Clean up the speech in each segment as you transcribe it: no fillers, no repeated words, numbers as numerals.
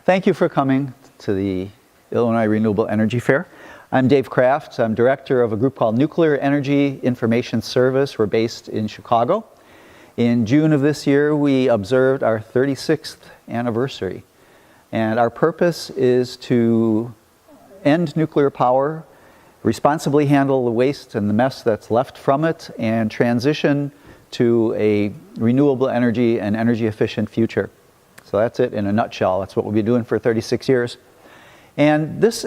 Thank you for coming to the Illinois Renewable Energy Fair. I'm Dave Kraft. I'm director of a group called Nuclear Energy Information Service. We're based in Chicago. In June of this year, we observed our 36th anniversary. And our purpose is to end nuclear power, responsibly handle the waste and the mess that's left from it, and transition to a renewable energy and energy efficient future. So that's it in a nutshell. That's what we'll be doing for 36 years. And this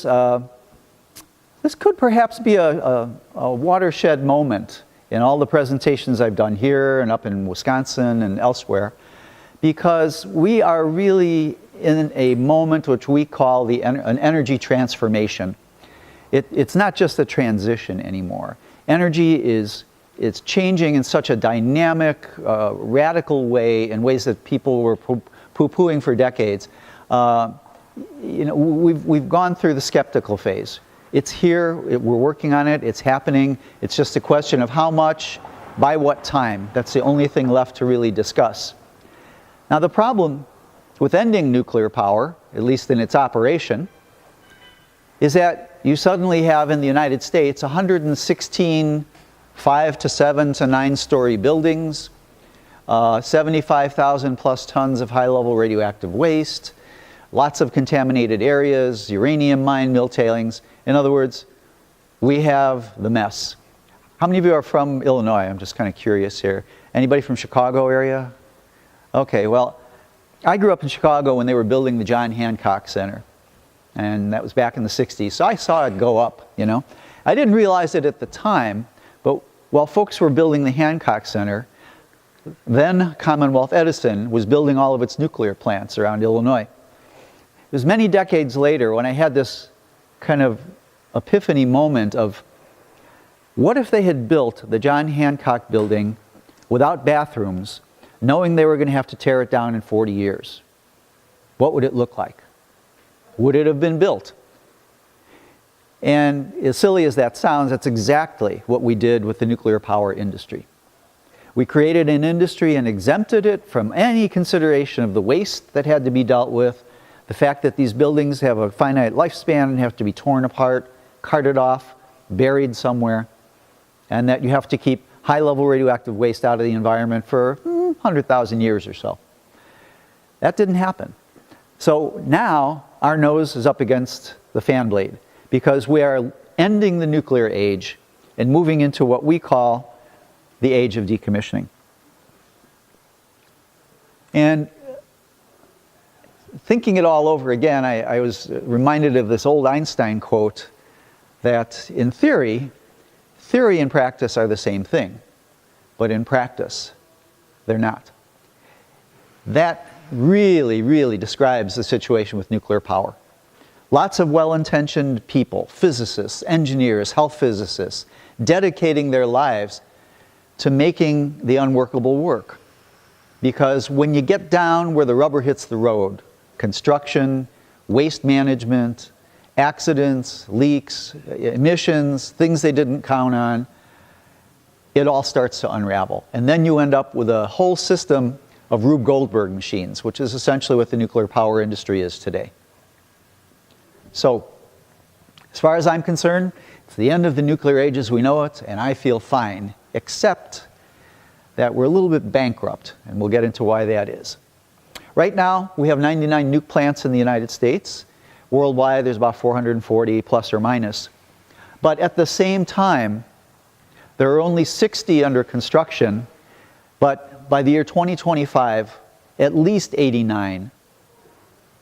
could perhaps be a watershed moment in all the presentations I've done here and up in Wisconsin and elsewhere, because we are really in a moment which we call an energy transformation. It's not just a transition anymore. Energy it's changing in such a dynamic, radical way, in ways that people were poo-pooing for decades. We've gone through the skeptical phase. It's here, we're working on it, it's happening. It's just a question of how much, by what time. That's the only thing left to really discuss. Now the problem with ending nuclear power, at least in its operation, is that you suddenly have in the United States 116 5 to 7 to 9-story buildings, 75,000 plus tons of high-level radioactive waste, lots of contaminated areas, uranium mine, mill tailings. In other words, we have the mess. How many of you are from Illinois? I'm just kind of curious here. Anybody from Chicago area? Okay, well, I grew up in Chicago when they were building the John Hancock Center. And that was back in the 60s. So I saw it go up, you know. I didn't realize it at the time, but while folks were building the Hancock Center, then Commonwealth Edison was building all of its nuclear plants around Illinois. It was many decades later when I had this kind of epiphany moment of, what if they had built the John Hancock building without bathrooms, knowing they were going to have to tear it down in 40 years? What would it look like? Would it have been built? And as silly as that sounds, that's exactly what we did with the nuclear power industry. We created an industry and exempted it from any consideration of the waste that had to be dealt with, the fact that these buildings have a finite lifespan and have to be torn apart, carted off, buried somewhere, and that you have to keep high-level radioactive waste out of the environment for 100,000 years or so. That didn't happen. So now our nose is up against the fan blade, because we are ending the nuclear age and moving into what we call the age of decommissioning. And thinking it all over again, I was reminded of this old Einstein quote that in theory and practice are the same thing, but in practice, they're not. That really describes the situation with nuclear power. Lots of well-intentioned people, physicists, engineers, health physicists, dedicating their lives to making the unworkable work. Because when you get down where the rubber hits the road, construction, waste management, accidents, leaks, emissions, things they didn't count on, it all starts to unravel. And then you end up with a whole system of Rube Goldberg machines, which is essentially what the nuclear power industry is today. So, as far as I'm concerned, it's the end of the nuclear age as we know it, and I feel fine, except that we're a little bit bankrupt, and we'll get into why that is. Right now, we have 99 nuke plants in the United States. Worldwide, there's about 440 plus or minus. But at the same time, there are only 60 under construction, but by the year 2025, at least 89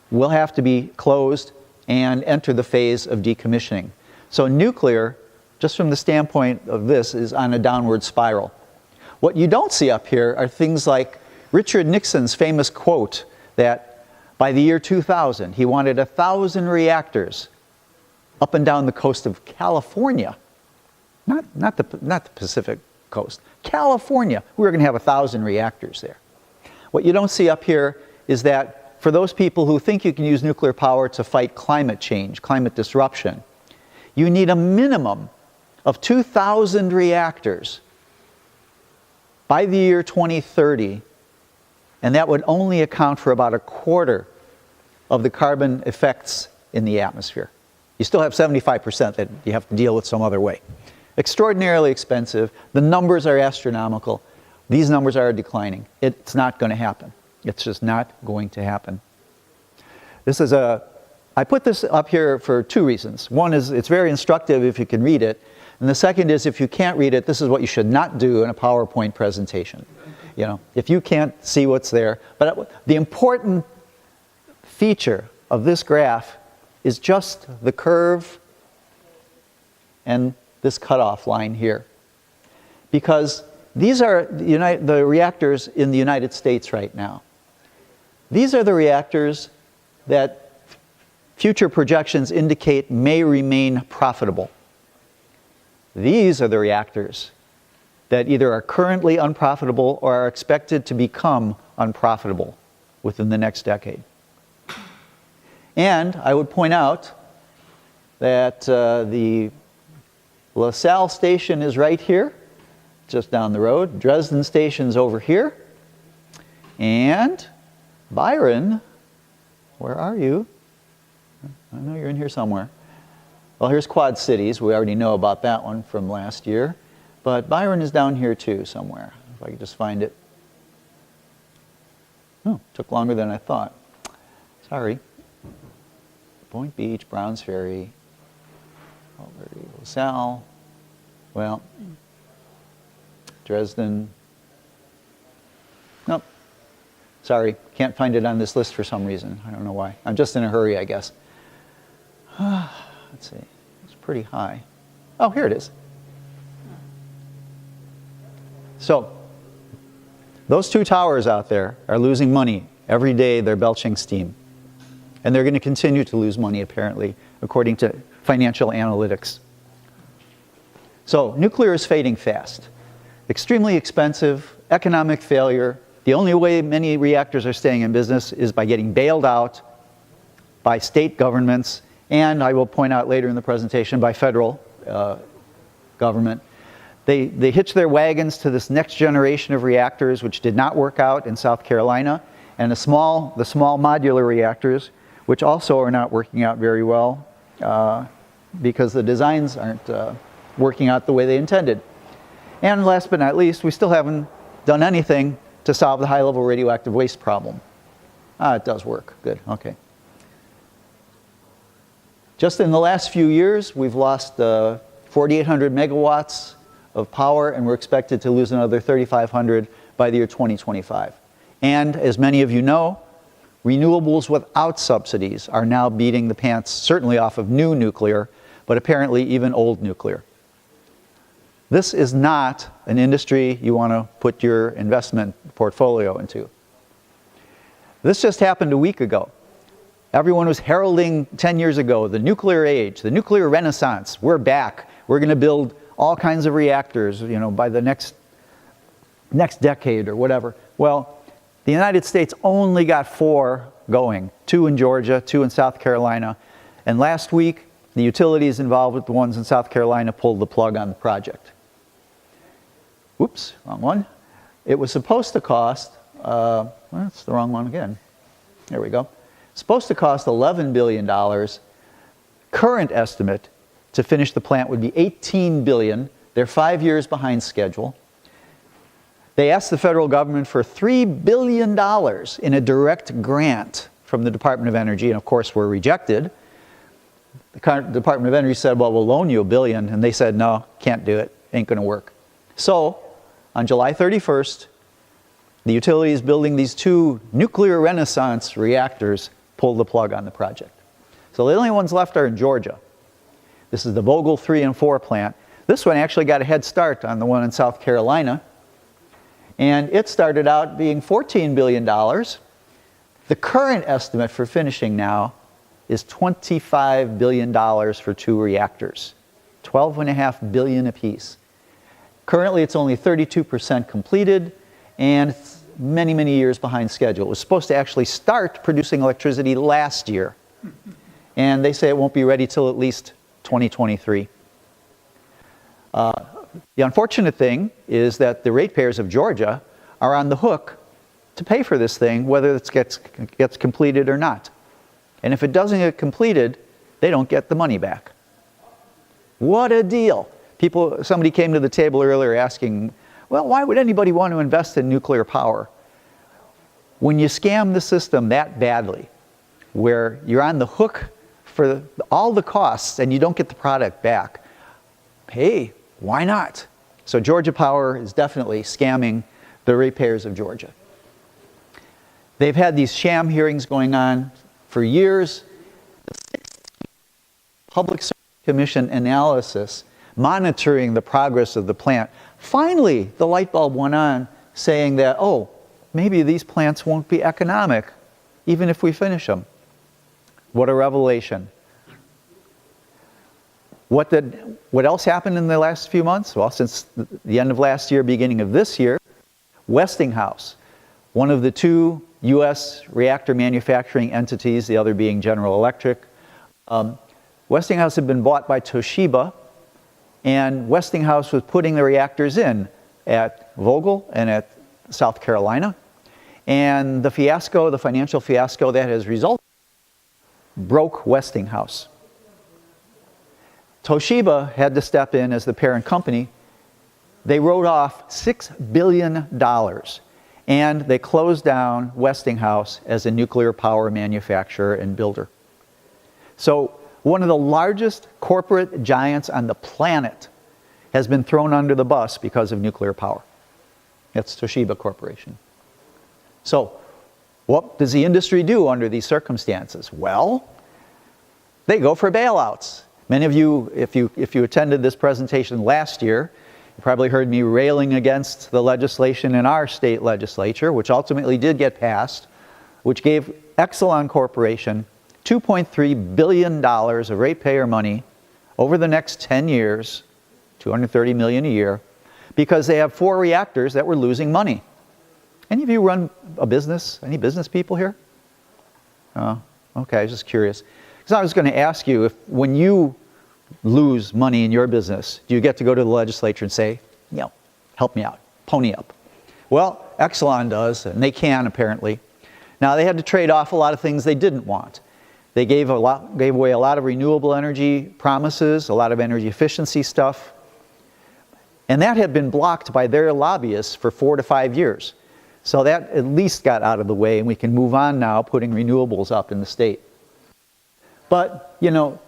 will have to be closed and enter the phase of decommissioning. So nuclear, just from the standpoint of this, is on a downward spiral. What you don't see up here are things like Richard Nixon's famous quote that by the year 2000, he wanted 1,000 reactors up and down the coast of California. Not the Pacific coast. California, we were going to have 1,000 reactors there. What you don't see up here is that for those people who think you can use nuclear power to fight climate change, climate disruption, you need a minimum of 2,000 reactors by the year 2030, and that would only account for about 1/4 of the carbon effects in the atmosphere. You still have 75% that you have to deal with some other way. Extraordinarily expensive. The numbers are astronomical. These numbers are declining. It's not going to happen. It's just not going to happen. I put this up here for two reasons. One is it's very instructive if you can read it. And the second is if you can't read it, this is what you should not do in a PowerPoint presentation. You know, if you can't see what's there. But the important feature of this graph is just the curve and this cutoff line here. Because these are the reactors in the United States right now. These are the reactors that future projections indicate may remain profitable. These are the reactors that either are currently unprofitable or are expected to become unprofitable within the next decade. And I would point out that the LaSalle station is right here, just down the road. Dresden station's over here. And Byron, where are you? I know you're in here somewhere. Well, here's Quad Cities. We already know about that one from last year. But Byron is down here too somewhere, if I could just find it. Oh, took longer than I thought. Sorry. Point Beach, Browns Ferry, LaSalle, well, Dresden. Nope. Sorry, can't find it on this list for some reason. I don't know why. I'm just in a hurry, I guess. Let's see. It's pretty high. Oh, here it is. So, those two towers out there are losing money. Every day they're belching steam. And they're going to continue to lose money, apparently, according to financial analytics. So, nuclear is fading fast. Extremely expensive, economic failure. The only way many reactors are staying in business is by getting bailed out by state governments, and I will point out later in the presentation, by federal government. They hitched their wagons to this next generation of reactors, which did not work out in South Carolina, and the small modular reactors, which also are not working out very well because the designs aren't working out the way they intended. And last but not least, we still haven't done anything to solve the high-level radioactive waste problem. It does work. Good. Okay. Just in the last few years, we've lost 4,800 megawatts of power, and we're expected to lose another 3,500 by the year 2025. And as many of you know, renewables without subsidies are now beating the pants, certainly off of new nuclear, but apparently even old nuclear. This is not an industry you want to put your investment portfolio into. This just happened a week ago. Everyone was heralding 10 years ago the nuclear age, the nuclear renaissance. We're back. We're going to build all kinds of reactors, you know, by the next decade or whatever. Well, the United States only got 4 going, 2 in Georgia, 2 in South Carolina. And last week, the utilities involved with the ones in South Carolina pulled the plug on the project. Whoops, wrong one. It was supposed to cost, well, that's the wrong one again. There we go. Supposed to cost $11 billion. Current estimate to finish the plant would be $18 billion. They're 5 years behind schedule. They asked the federal government for $3 billion in a direct grant from the Department of Energy, and of course were rejected. The Department of Energy said, well, we'll loan you $1 billion, and they said, no, can't do it, ain't gonna work. So, on July 31st, the utilities building these 2 nuclear renaissance reactors pulled the plug on the project. So the only ones left are in Georgia. This is the Vogtle 3 and 4 plant. This one actually got a head start on the one in South Carolina. And it started out being $14 billion. The current estimate for finishing now is $25 billion for 2 reactors. $12.5 billion apiece. Currently it's only 32% completed, and it's many, many years behind schedule. It was supposed to actually start producing electricity last year. And they say it won't be ready till at least 2023. The unfortunate thing is that the ratepayers of Georgia are on the hook to pay for this thing, whether it gets completed or not. And if it doesn't get completed, they don't get the money back. What a deal. Somebody came to the table earlier asking, well, why would anybody want to invest in nuclear power? When you scam the system that badly, where you're on the hook for all the costs and you don't get the product back, hey, why not? So Georgia Power is definitely scamming the ratepayers of Georgia. They've had these sham hearings going on for years. The 16th Public Service Commission analysis monitoring the progress of the plant. Finally, the light bulb went on saying that, oh, maybe these plants won't be economic even if we finish them. What a revelation. What else happened in the last few months? Well, since the end of last year, beginning of this year, Westinghouse, one of the two U.S. reactor manufacturing entities, the other being General Electric, Westinghouse had been bought by Toshiba, and Westinghouse was putting the reactors in at Vogtle and at South Carolina. And the fiasco, the financial fiasco that has resulted, broke Westinghouse. Toshiba had to step in as the parent company. They wrote off $6 billion, and they closed down Westinghouse as a nuclear power manufacturer and builder. So one of the largest corporate giants on the planet has been thrown under the bus because of nuclear power. That's Toshiba Corporation. So what does the industry do under these circumstances? Well, they go for bailouts. Many of you, if you attended this presentation last year, you probably heard me railing against the legislation in our state legislature, which ultimately did get passed, which gave Exelon Corporation $2.3 billion of ratepayer money over the next 10 years, $230 million a year, because they have 4 reactors that were losing money. Any of you run a business? Any business people here? Oh, okay, I was just curious. Because I was going to ask you, if when you lose money in your business, do you get to go to the legislature and say, you know, help me out, pony up? Well, Exelon does, and they can apparently. Now, they had to trade off a lot of things they didn't want. They gave away a lot of renewable energy promises, a lot of energy efficiency stuff, and that had been blocked by their lobbyists for 4 to 5 years. So that at least got out of the way, and we can move on now, putting renewables up in the state. But, you know,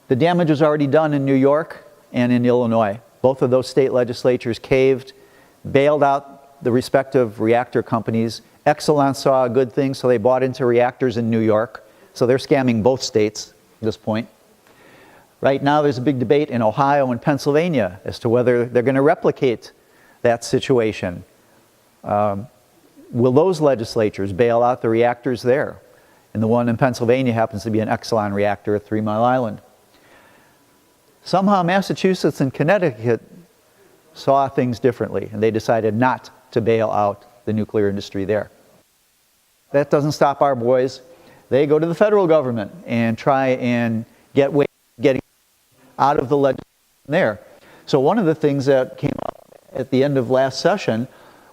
the damage was already done in New York and in Illinois. Both of those state legislatures caved, bailed out the respective reactor companies. Exelon saw a good thing, so they bought into reactors in New York. So they're scamming both states at this point. Right now there's a big debate in Ohio and Pennsylvania as to whether they're going to replicate that situation. Will those legislatures bail out the reactors there? And the one in Pennsylvania happens to be an Exelon reactor at 3 Mile Island. Somehow Massachusetts and Connecticut saw things differently, and they decided not to bail out the nuclear industry there. That doesn't stop our boys. They go to the federal government and try and get ways of getting out of the legislation there. So one of the things that came up at the end of last session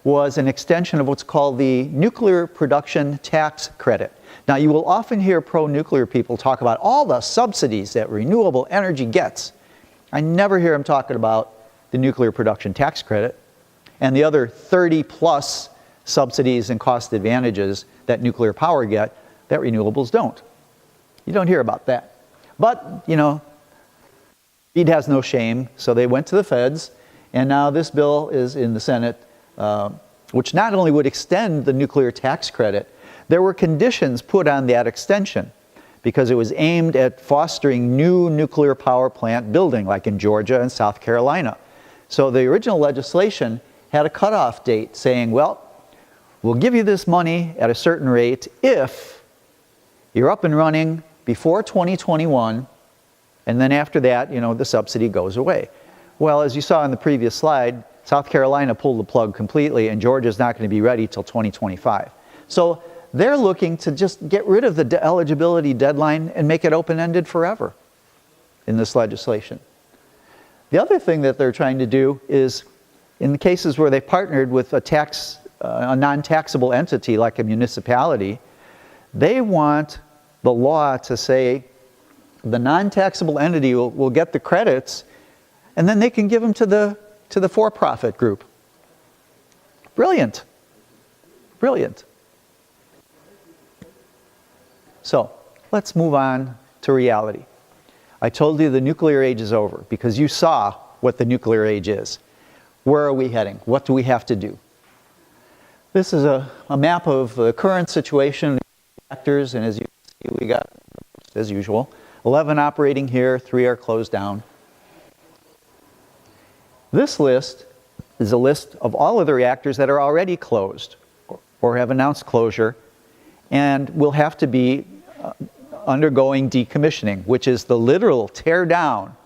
was an extension of what's called the Nuclear Production Tax Credit. Now, you will often hear pro-nuclear people talk about all the subsidies that renewable energy gets. I never hear them talking about the Nuclear Production Tax Credit and the other 30-plus subsidies and cost advantages that nuclear power get that renewables don't. You don't hear about that. But, you know, speed has no shame, so they went to the feds, and now this bill is in the Senate, which not only would extend the nuclear tax credit, there were conditions put on that extension because it was aimed at fostering new nuclear power plant building, like in Georgia and South Carolina. So the original legislation had a cutoff date saying, well, we'll give you this money at a certain rate if you're up and running before 2021, and then after that, you know, the subsidy goes away. Well, as you saw in the previous slide, South Carolina pulled the plug completely, and Georgia's not going to be ready till 2025. So they're looking to just get rid of the eligibility deadline and make it open-ended forever in this legislation. The other thing that they're trying to do is, in the cases where they partnered with a non-taxable entity like a municipality, they want the law to say the non-taxable entity will get the credits, and then they can give them to the for-profit group. Brilliant. Brilliant. So let's move on to reality. I told you the nuclear age is over because you saw what the nuclear age is. Where are we heading? What do we have to do? This is a map of the current situation of reactors, and as you see, we got, as usual, 11 operating here, 3 are closed down. This list is a list of all of the reactors that are already closed or have announced closure and will have to be undergoing decommissioning, which is the literal tear down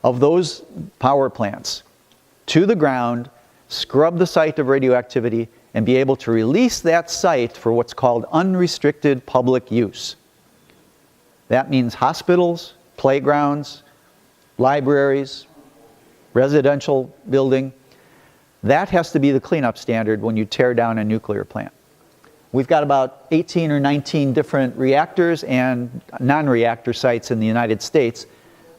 of those power plants to the ground, scrub the site of radioactivity, and be able to release that site for what's called unrestricted public use. That means hospitals, playgrounds, libraries, residential building. That has to be the cleanup standard when you tear down a nuclear plant. We've got about 18 or 19 different reactors and non-reactor sites in the United States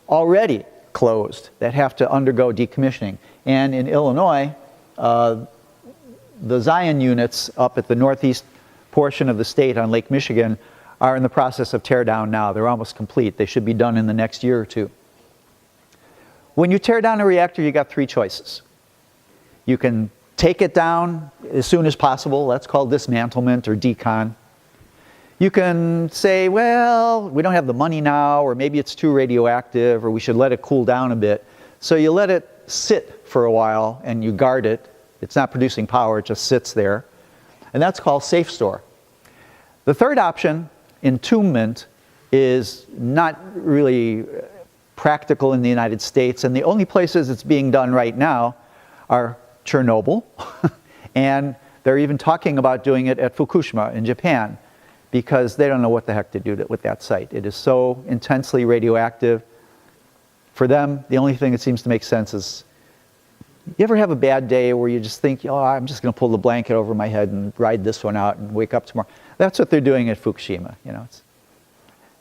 already closed that have to undergo decommissioning. And in Illinois, the Zion units up at the northeast portion of the state on Lake Michigan are in the process of tear down now. They're almost complete. They should be done in the next year or two. When you tear down a reactor, you got 3 choices. You can take it down as soon as possible. That's called dismantlement or decon. You can say, well, we don't have the money now, or maybe it's too radioactive, or we should let it cool down a bit. So you let it sit for a while and you guard it. It's not producing power, it just sits there. And that's called safe store. The third option, entombment, is not really practical in the United States, and the only places it's being done right now are Chernobyl, and they're even talking about doing it at Fukushima in Japan, because they don't know what the heck to do with that site. It is so intensely radioactive. For them, the only thing that seems to make sense is, you ever have a bad day where you just think, oh, I'm just going to pull the blanket over my head and ride this one out and wake up tomorrow? That's what they're doing at Fukushima. You know,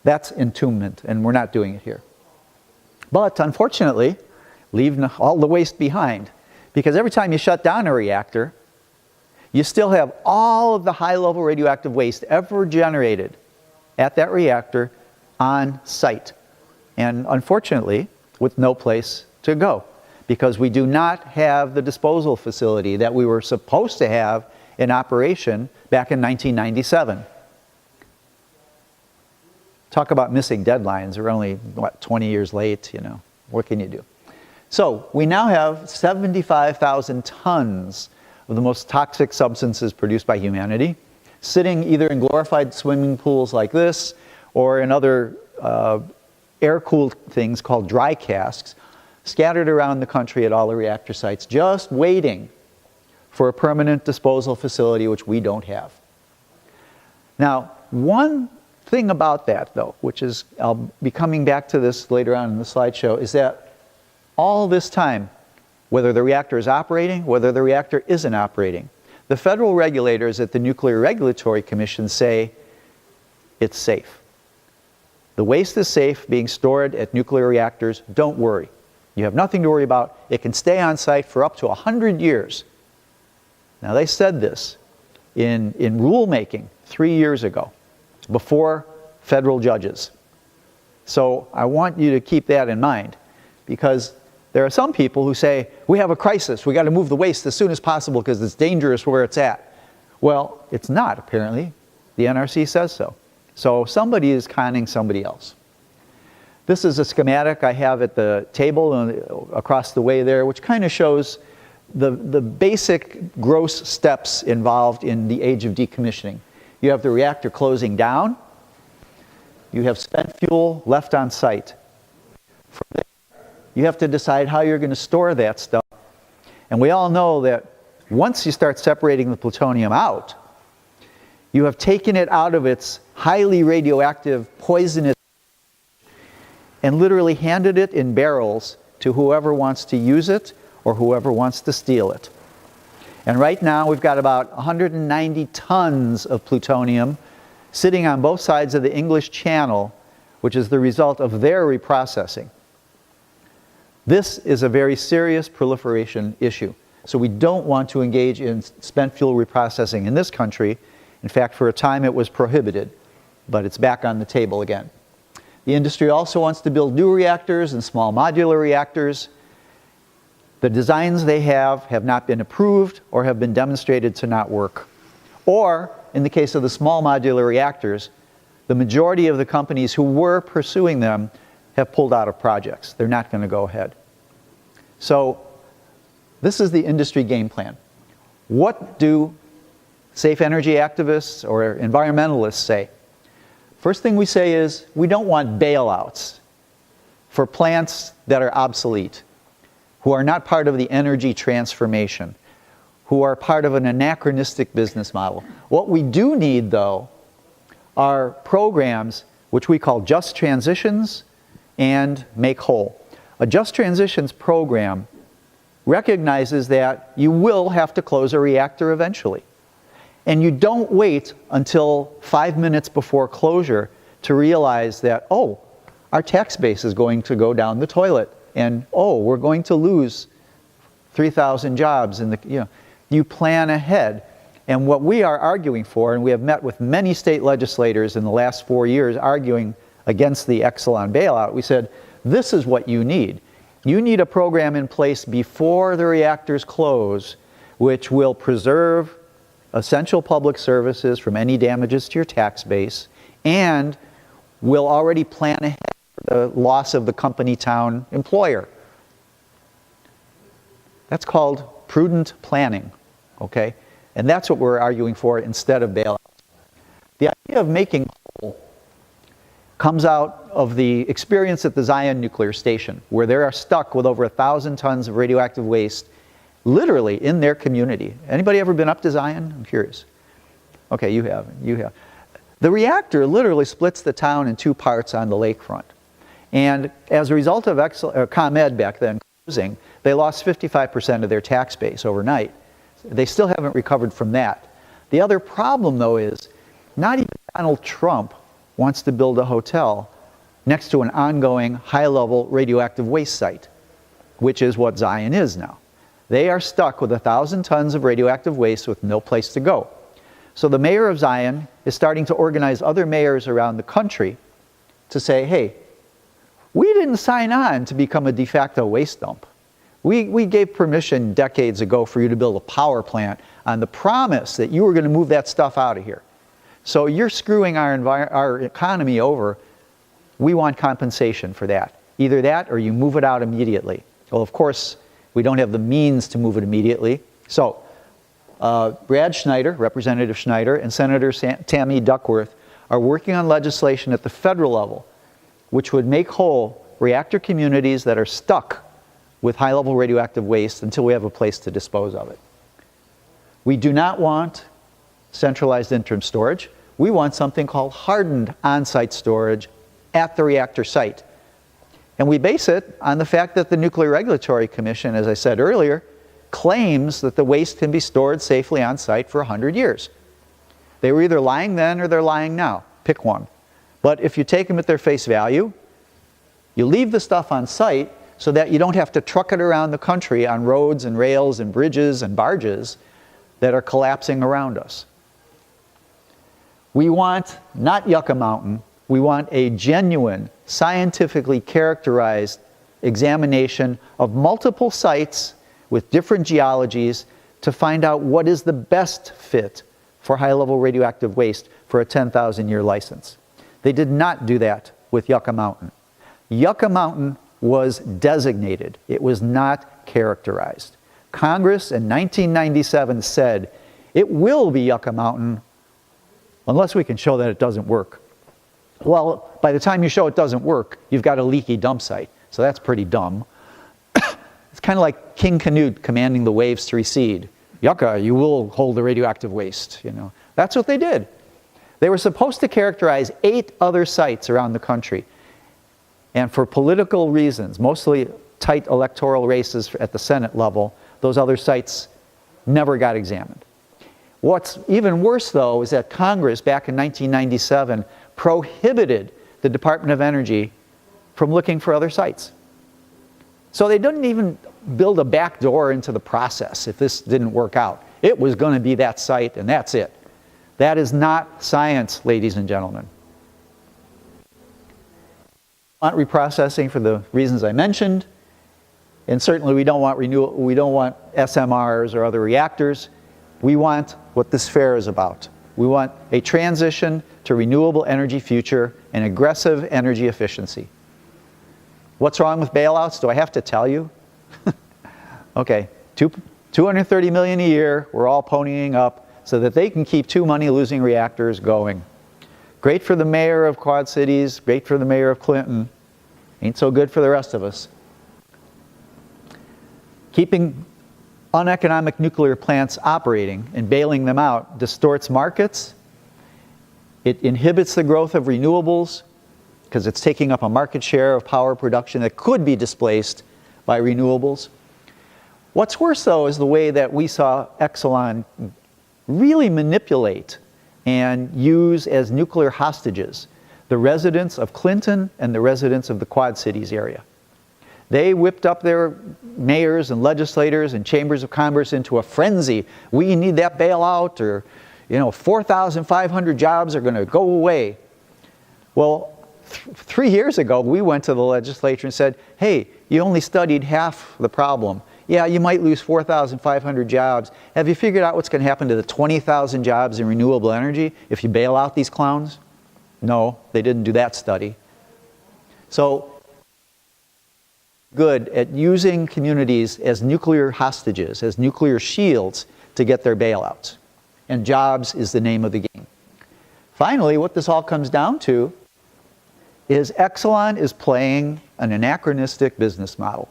that's entombment, and we're not doing it here. But unfortunately, leaving all the waste behind, because every time you shut down a reactor, you still have all of the high-level radioactive waste ever generated at that reactor on site. And unfortunately, with no place to go, because we do not have the disposal facility that we were supposed to have in operation back in 1997. Talk about missing deadlines. We're only, what, 20 years late, you know. What can you do? So we now have 75,000 tons of the most toxic substances produced by humanity, sitting either in glorified swimming pools like this, or in other air-cooled things called dry casks, scattered around the country at all the reactor sites, just waiting for a permanent disposal facility, which we don't have. Now, one thing about that, though, which is, I'll be coming back to this later on in the slideshow, is that all this time, whether the reactor is operating, whether the reactor isn't operating, the federal regulators at the Nuclear Regulatory Commission say it's safe. The waste is safe being stored at nuclear reactors. Don't worry. You have nothing to worry about. It can stay on site for up to 100 years. Now, they said this in rulemaking 3 years ago, before federal judges. So I want you to keep that in mind, because there are some people who say, we have a crisis, we got to move the waste as soon as possible because it's dangerous where it's at. Well, it's not, apparently. The NRC says so. So somebody is conning somebody else. This is a schematic I have at the table across the way there, which kind of shows the basic gross steps involved in the age of decommissioning. You have the reactor closing down. You have spent fuel left on site. From there, you have to decide how you're going to store that stuff. And we all know that once you start separating the plutonium out, you have taken it out of its highly radioactive, poisonous, and literally handed it in barrels to whoever wants to use it or whoever wants to steal it. And right now we've got about 190 tons of plutonium sitting on both sides of the English Channel, which is the result of their reprocessing. This is a very serious proliferation issue. So we don't want to engage in spent fuel reprocessing in this country. In fact, for a time it was prohibited, but it's back on the table again. The industry also wants to build new reactors and small modular reactors. The designs they have not been approved or have been demonstrated to not work. Or, in the case of the small modular reactors, the majority of the companies who were pursuing them have pulled out of projects. They're not going to go ahead. So, this is the industry game plan. What do safe energy activists or environmentalists say? First thing we say is, we don't want bailouts for plants that are obsolete, who are not part of the energy transformation, who are part of an anachronistic business model. What we do need, though, are programs which we call just transitions and make whole. A just transitions program recognizes that you will have to close a reactor eventually. And you don't wait until 5 minutes before closure to realize that, oh, our tax base is going to go down the toilet, and oh, we're going to lose 3,000 jobs in the, you plan ahead. And what we are arguing for, and we have met with many state legislators in the last 4 years arguing against the Exelon bailout, we said, this is what you need. You need a program in place before the reactors close, which will preserve essential public services from any damages to your tax base, and will already plan ahead for the loss of the company town employer. That's called prudent planning, okay? And that's what we're arguing for instead of bailouts. The idea of making whole comes out of the experience at the Zion nuclear station, where they are stuck with over 1,000 tons of radioactive waste literally in their community. Anybody ever been up to Zion? I'm curious. Okay, you have. The reactor literally splits the town in two parts on the lakefront. And as a result of ComEd back then closing, they lost 55% of their tax base overnight. They still haven't recovered from that. The other problem, though, is not even Donald Trump wants to build a hotel next to an ongoing high-level radioactive waste site, which is what Zion is now. They are stuck with 1,000 tons of radioactive waste with no place to go. So the mayor of Zion is starting to organize other mayors around the country to say, hey, we didn't sign on to become a de facto waste dump. We gave permission decades ago for you to build a power plant on the promise that you were going to move that stuff out of here. So you're screwing our economy over. We want compensation for that. Either that or you move it out immediately. Well, of course, we don't have the means to move it immediately. So Brad Schneider, Representative Schneider, and Senator Tammy Duckworth are working on legislation at the federal level which would make whole reactor communities that are stuck with high-level radioactive waste until we have a place to dispose of it. We do not want centralized interim storage. We want something called hardened on-site storage at the reactor site. And we base it on the fact that the Nuclear Regulatory Commission, as I said earlier, claims that the waste can be stored safely on site for 100 years. They were either lying then or they're lying now. Pick one. But if you take them at their face value, you leave the stuff on site so that you don't have to truck it around the country on roads and rails and bridges and barges that are collapsing around us. We want not Yucca Mountain, we want a genuine, scientifically characterized examination of multiple sites with different geologies to find out what is the best fit for high-level radioactive waste for a 10,000-year license. They did not do that with Yucca Mountain. Yucca Mountain was designated. It was not characterized. Congress in 1997 said, it will be Yucca Mountain unless we can show that it doesn't work. Well, by the time you show it doesn't work, you've got a leaky dump site. So that's pretty dumb. It's kind of like King Canute commanding the waves to recede. Yucca, you will hold the radioactive waste, you know. That's what they did. They were supposed to characterize 8 other sites around the country. And for political reasons, mostly tight electoral races at the Senate level, those other sites never got examined. What's even worse, though, is that Congress, back in 1997, prohibited the Department of Energy from looking for other sites. So they didn't even build a back door into the process if this didn't work out. It was going to be that site, and that's it. That is not science, ladies and gentlemen. We want reprocessing for the reasons I mentioned, and certainly we don't want SMRs or other reactors. We want what this fair is about. We want a transition to renewable energy future and aggressive energy efficiency. What's wrong with bailouts? Do I have to tell you? Okay, $230 million a year, we're all ponying up so that they can keep 2 money-losing reactors going. Great for the mayor of Quad Cities, great for the mayor of Clinton. Ain't so good for the rest of us. Keeping uneconomic nuclear plants operating and bailing them out distorts markets. It inhibits the growth of renewables because it's taking up a market share of power production that could be displaced by renewables. What's worse, though, is the way that we saw Exelon really manipulate and use as nuclear hostages the residents of Clinton and the residents of the Quad Cities area. They whipped up their mayors and legislators and chambers of commerce into a frenzy. We need that bailout, or 4,500 jobs are going to go away. Well, 3 years ago, we went to the legislature and said, hey, you only studied half the problem. Yeah, you might lose 4,500 jobs. Have you figured out what's going to happen to the 20,000 jobs in renewable energy if you bail out these clowns? No, they didn't do that study. So, good at using communities as nuclear hostages, as nuclear shields to get their bailouts. And jobs is the name of the game. Finally, what this all comes down to is Exelon is playing an anachronistic business model.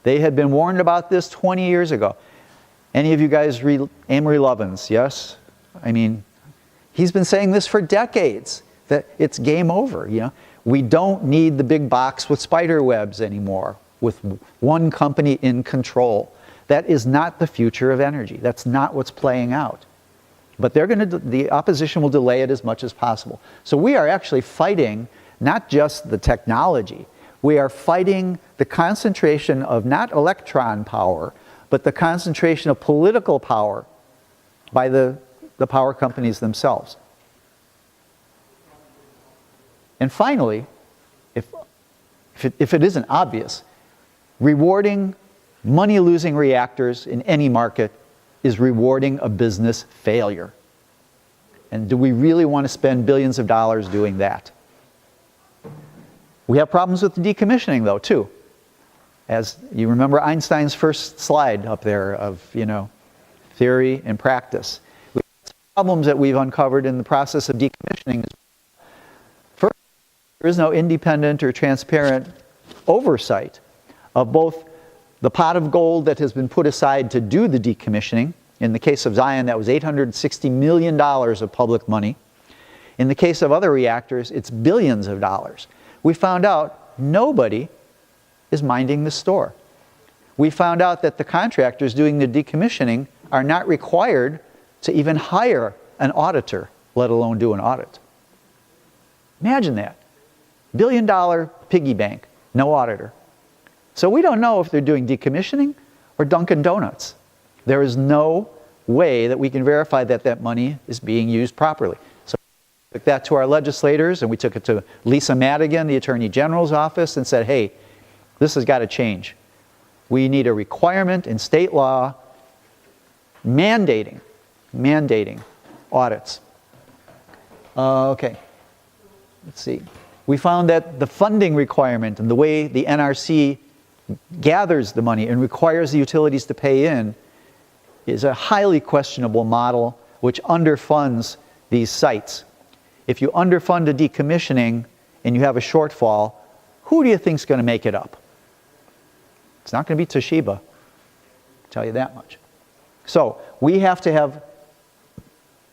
They had been warned about this 20 years ago. Any of you guys read Amory Lovins? Yes? I mean, he's been saying this for decades, that it's game over. We don't need the big box with spider webs anymore, with one company in control. That is not the future of energy. That's not what's playing out. But the opposition will delay it as much as possible. So we are actually fighting not just the technology, we are fighting the concentration of not electron power, but the concentration of political power by the power companies themselves. And finally, if it isn't obvious, rewarding money-losing reactors in any market is rewarding a business failure. And do we really want to spend billions of dollars doing that? We have problems with the decommissioning, though, too. As you remember Einstein's first slide up there of, theory and practice. We have problems that we've uncovered in the process of decommissioning. First, there is no independent or transparent oversight of both the pot of gold that has been put aside to do the decommissioning. In the case of Zion, that was $860 million of public money. In the case of other reactors, it's billions of dollars. We found out nobody is minding the store. We found out that the contractors doing the decommissioning are not required to even hire an auditor, let alone do an audit. Imagine that. $1 billion piggy bank, no auditor. So we don't know if they're doing decommissioning or Dunkin' Donuts. There is no way that we can verify that that money is being used properly. So we took that to our legislators, and we took it to Lisa Madigan, the Attorney General's office, and said, hey, this has got to change. We need a requirement in state law mandating audits. Okay, let's see. We found that the funding requirement and the way the NRC gathers the money and requires the utilities to pay in is a highly questionable model which underfunds these sites. If you underfund a decommissioning and you have a shortfall, who do you think is going to make it up? It's not going to be Toshiba, I'll tell you that much. So we have to have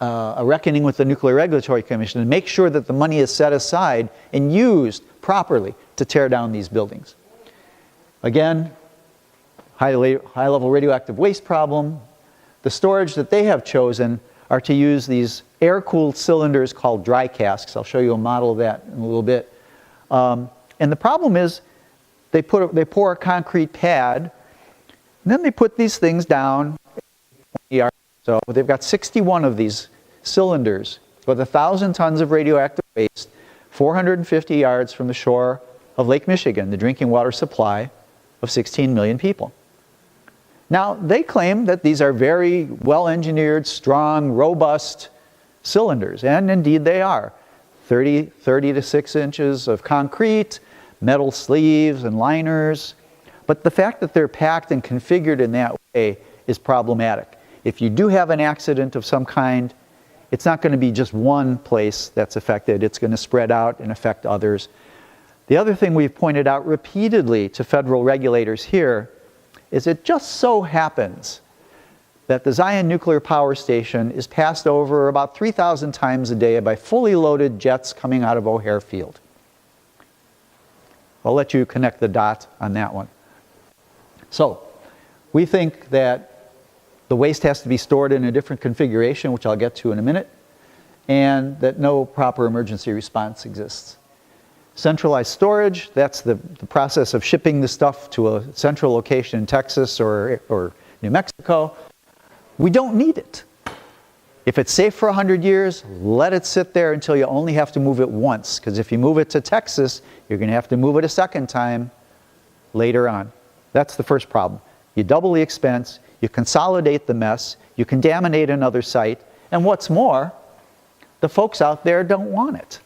a reckoning with the Nuclear Regulatory Commission and make sure that the money is set aside and used properly to tear down these buildings. Again, high-level radioactive waste problem. The storage that they have chosen are to use these air-cooled cylinders called dry casks. I'll show you a model of that in a little bit. And the problem is they pour a concrete pad, and then they put these things down. So they've got 61 of these cylinders with 1,000 tons of radioactive waste, 450 yards from the shore of Lake Michigan, the drinking water supply of 16 million people. Now, they claim that these are very well-engineered, strong, robust cylinders, and indeed they are. 30 to 6 inches of concrete, metal sleeves and liners. But the fact that they're packed and configured in that way is problematic. If you do have an accident of some kind, it's not going to be just one place that's affected. It's going to spread out and affect others. The other thing we've pointed out repeatedly to federal regulators here is it just so happens that the Zion nuclear power station is passed over about 3,000 times a day by fully loaded jets coming out of O'Hare Field. I'll let you connect the dot on that one. So, we think that the waste has to be stored in a different configuration, which I'll get to in a minute, and that no proper emergency response exists. Centralized storage, that's the process of shipping the stuff to a central location in Texas or New Mexico. We don't need it. If it's safe for 100 years, let it sit there until you only have to move it once. Because if you move it to Texas, you're going to have to move it a second time later on. That's the first problem. You double the expense, you consolidate the mess, you contaminate another site, and what's more, the folks out there don't want it.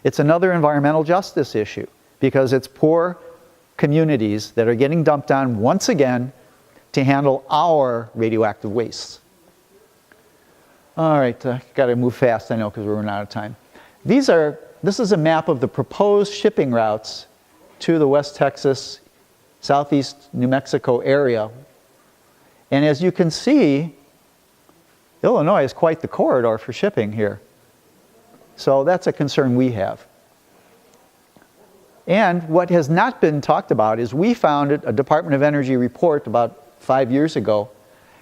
It's another environmental justice issue because it's poor communities that are getting dumped on once again to handle our radioactive wastes. All right, got to move fast, I know, because we're running out of time. This is a map of the proposed shipping routes to the West Texas, Southeast New Mexico area. And as you can see, Illinois is quite the corridor for shipping here. So that's a concern we have. And what has not been talked about is we found a Department of Energy report about 5 years ago,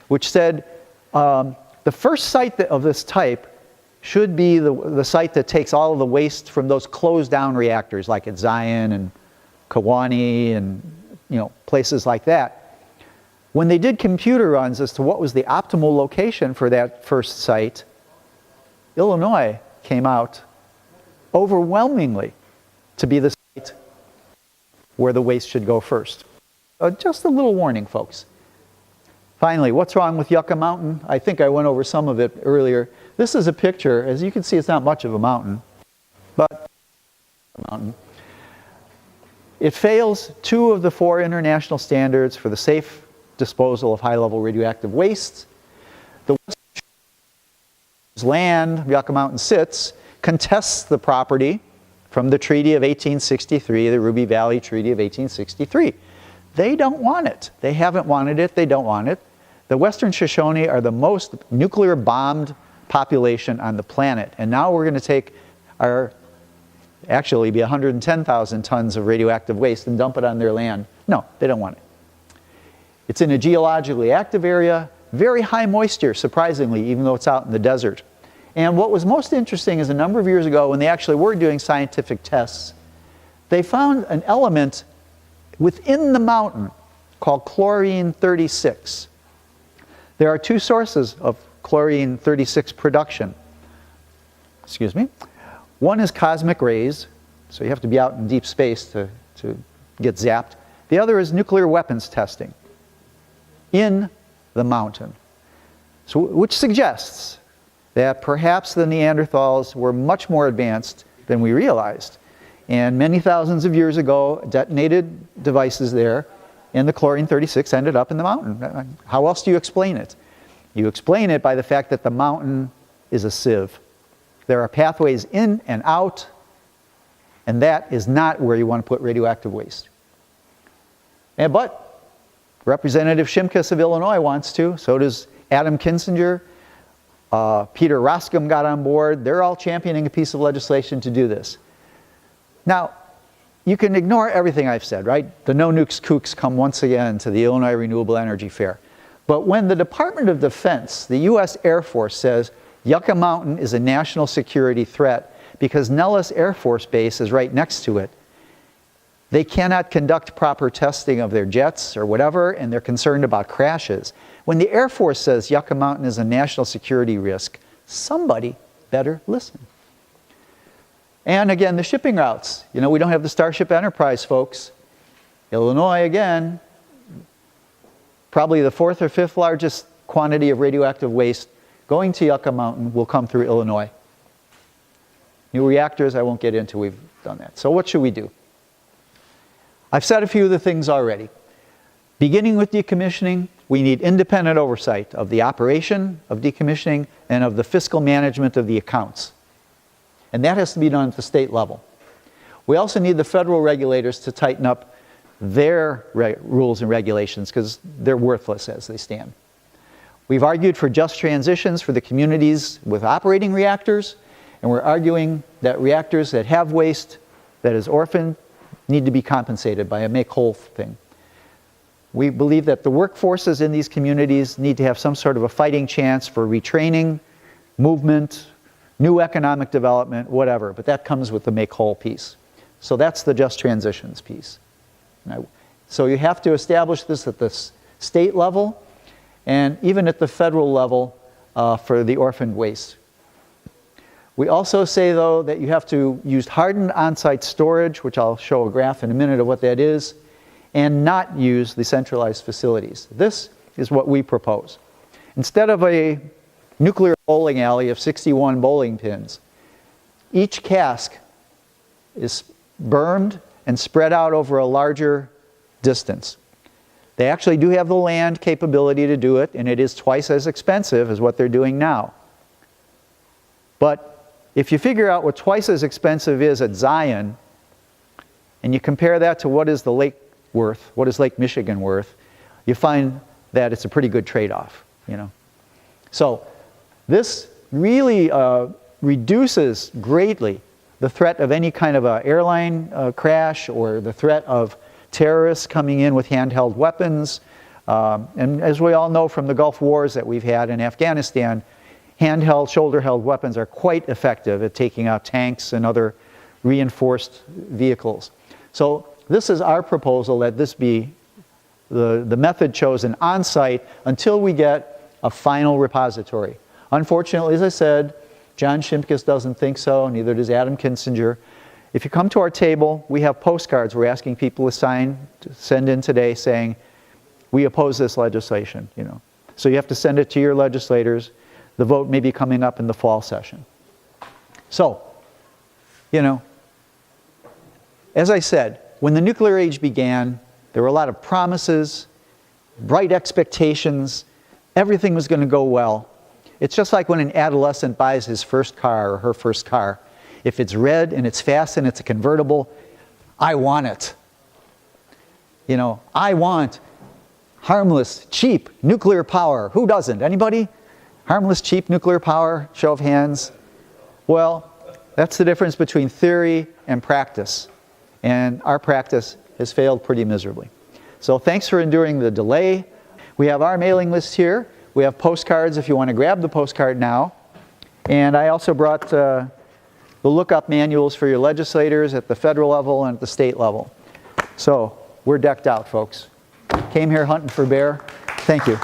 which said the first site of this type should be the site that takes all of the waste from those closed down reactors like at Zion and Kewaunee and places like that. When they did computer runs as to what was the optimal location for that first site, Illinois came out overwhelmingly to be the site where the waste should go first. Just a little warning, folks. Finally, what's wrong with Yucca Mountain? I think I went over some of it earlier. This is a picture. As you can see, it's not much of a mountain, but a mountain. It fails 2 of the 4 international standards for the safe disposal of high-level radioactive wastes. The land Yucca Mountain sits contests the property from the Treaty of 1863, the Ruby Valley Treaty of 1863. They don't want it. They haven't wanted it. They don't want it. The Western Shoshone are the most nuclear bombed population on the planet. And now we're going to take actually be 110,000 tons of radioactive waste and dump it on their land. No, they don't want it. It's in a geologically active area, very high moisture, surprisingly, even though it's out in the desert. And what was most interesting is a number of years ago when they actually were doing scientific tests, they found an element within the mountain called chlorine-36. There are 2 sources of chlorine-36 production. Excuse me. One is cosmic rays, so you have to be out in deep space to get zapped. The other is nuclear weapons testing in the mountain, so, which suggests that perhaps the Neanderthals were much more advanced than we realized. And many thousands of years ago, detonated devices there, and the chlorine-36 ended up in the mountain. How else do you explain it? You explain it by the fact that the mountain is a sieve. There are pathways in and out, and that is not where you want to put radioactive waste. But Representative Shimkus of Illinois wants to, so does Adam Kinzinger. Peter Roskam got on board. They're all championing a piece of legislation to do this. Now, you can ignore everything I've said, right? The no nukes kooks come once again to the Illinois Renewable Energy Fair. But when the Department of Defense, the US Air Force, says, Yucca Mountain is a national security threat because Nellis Air Force Base is right next to it. They cannot conduct proper testing of their jets or whatever, and they're concerned about crashes. When the Air Force says Yucca Mountain is a national security risk, somebody better listen. And again, the shipping routes. You know, we don't have the Starship Enterprise, folks. Illinois, again, probably the 4th or 5th largest quantity of radioactive waste going to Yucca Mountain will come through Illinois. New reactors, I won't get into, we've done that. So what should we do? I've said a few of the things already. Beginning with decommissioning, we need independent oversight of the operation of decommissioning and of the fiscal management of the accounts. And that has to be done at the state level. We also need the federal regulators to tighten up their rules and regulations because they're worthless as they stand. We've argued for just transitions for the communities with operating reactors, and we're arguing that reactors that have waste that is orphaned need to be compensated by a make-whole thing. We believe that the workforces in these communities need to have some sort of a fighting chance for retraining, movement, new economic development, whatever, but that comes with the make-whole piece. So that's the just transitions piece. So you have to establish this at the state level and even at the federal level for the orphaned waste. We also say, though, that you have to use hardened on-site storage, which I'll show a graph in a minute of what that is, and not use the centralized facilities. This is what we propose. Instead of a nuclear bowling alley of 61 bowling pins, each cask is burned and spread out over a larger distance. They actually do have the land capability to do it, and it is twice as expensive as what they're doing now. But if you figure out what twice as expensive is at Zion, and you compare that to what is the lake worth, what is Lake Michigan worth, you find that it's a pretty good trade-off, you know. So this really reduces greatly the threat of any kind of an airline crash or the threat of terrorists coming in with handheld weapons. And as we all know from the Gulf Wars that we've had in Afghanistan, handheld, shoulder-held weapons are quite effective at taking out tanks and other reinforced vehicles. So this is our proposal, that this be the method chosen on-site until we get a final repository. Unfortunately, as I said, John Shimkus doesn't think so, neither does Adam Kinsinger. If you come to our table, we have postcards we're asking people to send in today saying, we oppose this legislation, you know. So you have to send it to your legislators. The vote may be coming up in the fall session. So, you know, as I said, when the nuclear age began, there were a lot of promises, bright expectations, everything was going to go well. It's just like when an adolescent buys his first car or her first car. If it's red and it's fast and it's a convertible, I want it. You know, I want harmless, cheap nuclear power. Who doesn't? Anybody? Harmless, cheap nuclear power? Show of hands. Well, that's the difference between theory and practice. And our practice has failed pretty miserably. So thanks for enduring the delay. We have our mailing list here. We have postcards if you want to grab the postcard now. And I also brought the lookup manuals for your legislators at the federal level and at the state level. So we're decked out, folks. Came here hunting for bear. Thank you.